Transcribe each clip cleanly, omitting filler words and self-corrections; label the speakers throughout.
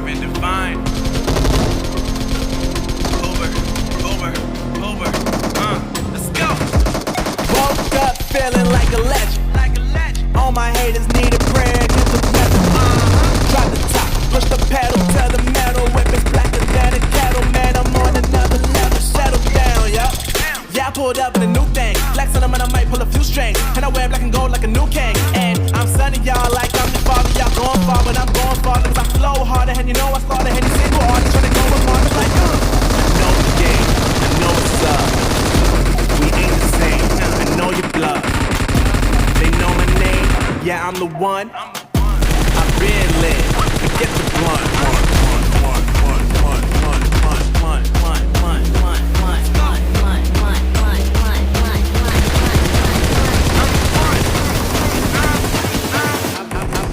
Speaker 1: Marvin Divine. Over. Let's go.
Speaker 2: Woke up feeling like a legend. All my haters need a prayer, get the weather. Drop the top, push the pedal to the metal. Whip is blacker than a kettle, man. I'm on another level. Settle down, yeah. Yeah, I pulled up in a new thing. Flexing them and I might pull a few strings. And I wear black and gold like a new king. And I'm sunning y'all like I'm the father. Y'all going far, but I'm going far. Cause I flow harder, and you know I started any single artist trying to go with Marvin like, I know the game, I know what's up. We ain't the same, I know your blood. They know my name, yeah, I'm the one. I've been lit, forget the blunt.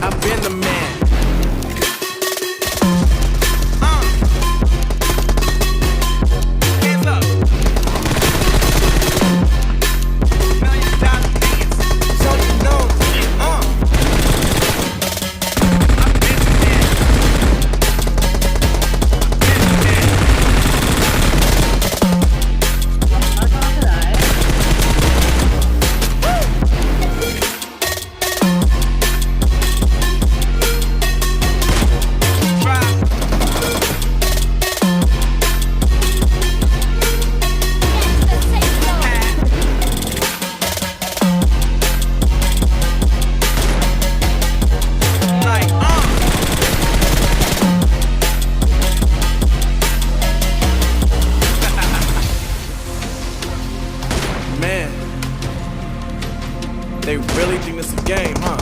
Speaker 2: I've been the man. Hands up. Now you gotta dance, so you know. I've been the man. Man, they really think this is a game, huh?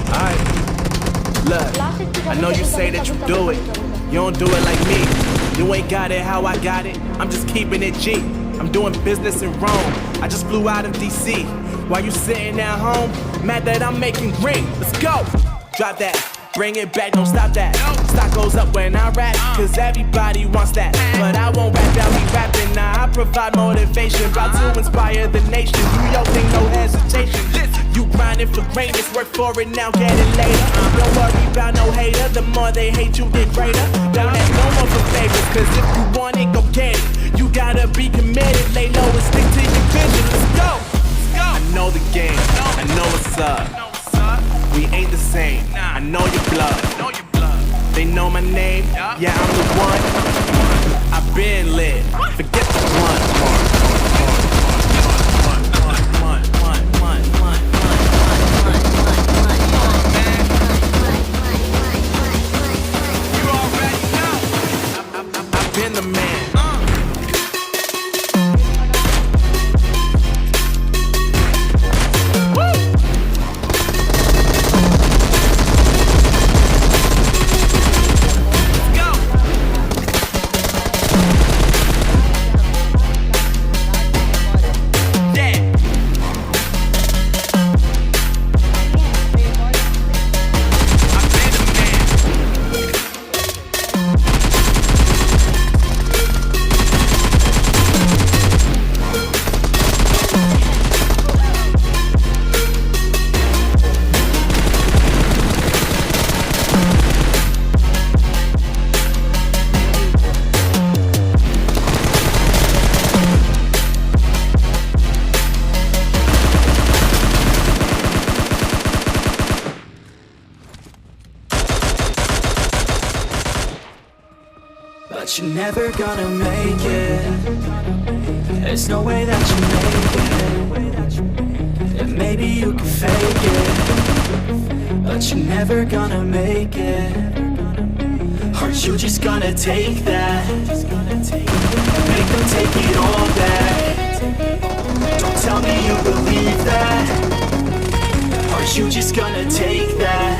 Speaker 2: Alright, look, I know you say that you do it. You don't do it like me. You ain't got it how I got it. I'm just keeping it G. I'm doing business in Rome. I just flew out of DC. While you sitting at home, mad that I'm making green. Let's go. Drop that. Bring it back, don't stop that. Stock goes up when I rap, cause everybody wants that. But I won't rap, I'll be rapping. Now I provide motivation, about to inspire the nation. Do your thing, no hesitation. You grinding for greatness, work for it now, get it later. Don't worry about no hater, the more they hate you, get greater. Don't ask no more for favors, cause if you want it, go get it. You gotta be committed, lay low and stick to your vision. Let's go. I know the game, I know what's up. We ain't the same, I know your blood. They know my name, yeah, I'm the one. I've been lit, forget the blunt. You already know, I've been the man.
Speaker 3: But you're never gonna make it. There's no way that you make it. And maybe you can fake it, but you're never gonna make it. Aren't you just gonna take that? Make them take it all back. Don't tell me you believe that. Aren't you just gonna take that?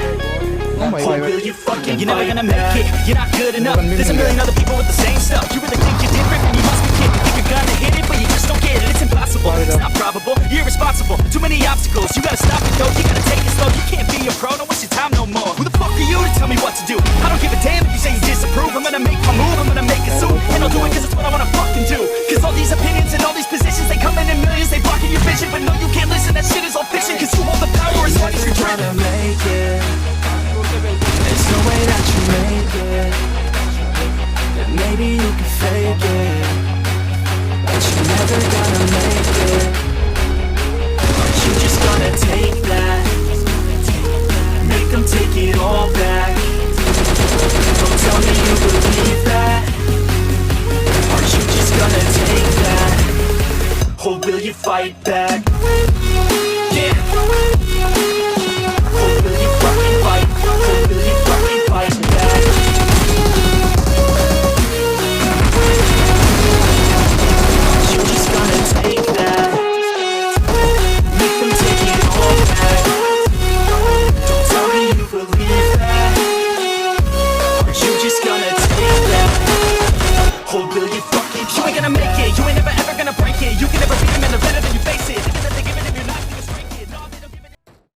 Speaker 4: Oh my God.
Speaker 3: Will you fucking You're never gonna make it, you're not good enough. There's a million other people with the same stuff. You really think you're different? You must be kidding. Think you're gonna hit it, but you just don't get it. It's impossible, it's not probable, you're irresponsible. Too many obstacles, you gotta stop it though. You gotta take it slow, you can't be a pro. Don't waste your time no more. Who the fuck are you to tell me what to do? I don't give a damn if you say you disapprove. I'm gonna make my move, I'm gonna make it soon. And I'll do it cause it's what I wanna fucking do. Cause all these opinions and all these positions, they come in millions, they blocking your vision. But no, you can't listen, that shit is all fiction. Cause you hold the power as long as you're trying to make it. fake it.